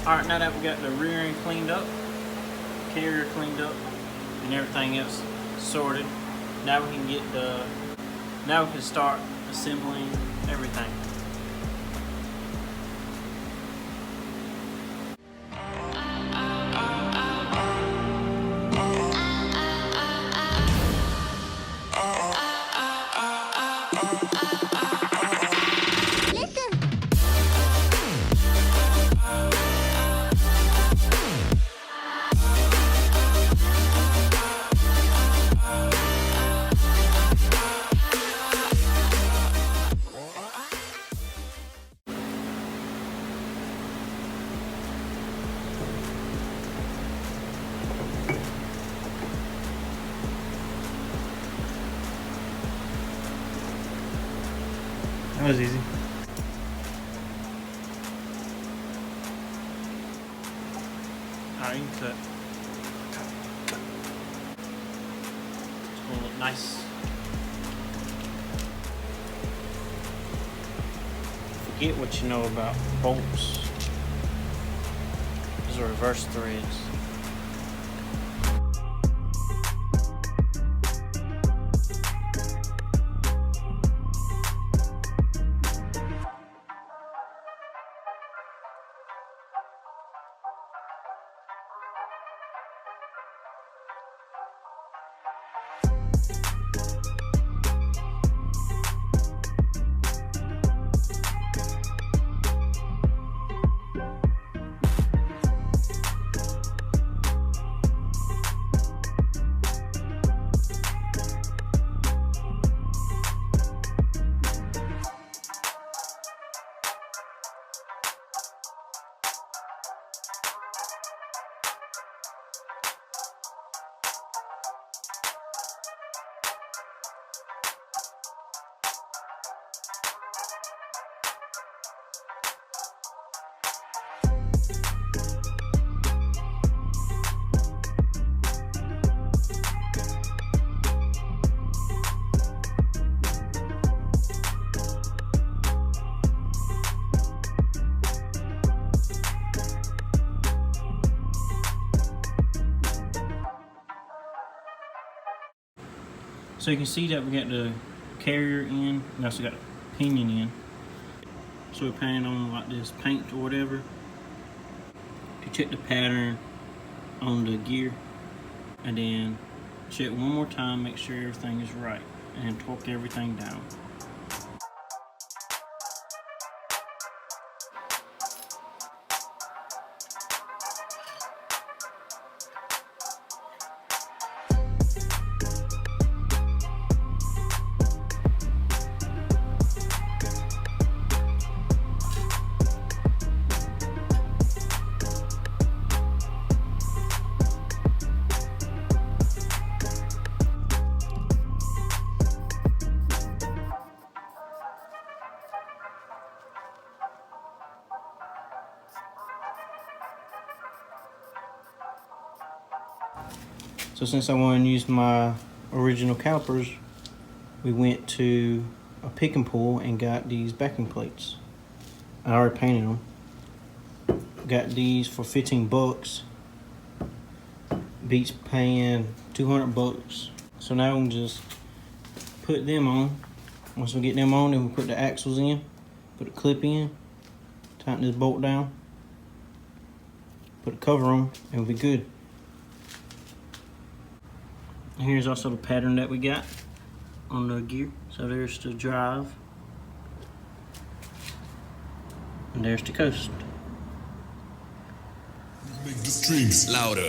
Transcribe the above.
Alright, now that we got the rear end cleaned up, carrier cleaned up, and everything else sorted, now we can start assembling everything. That was easy. Alright, you can cut. It's gonna look nice. Forget what you know about bolts. These are reverse threads. So you can see that we got the carrier in, we also got the pinion in. So we're painting on like this paint or whatever. You check the pattern on the gear and then check one more time, make sure everything is right, and torque everything down. So since I want to use my original calipers, we went to a pick and pull and got these backing plates. I already painted them. Got these for 15 bucks. Beats paying 200 bucks. So now we can just put them on. Once we get them on, then we put the axles in, put a clip in, tighten this bolt down, put a cover on, and we'll be good. And here's also the pattern that we got on the gear. So there's the drive, and there's the coast. Make the streams louder.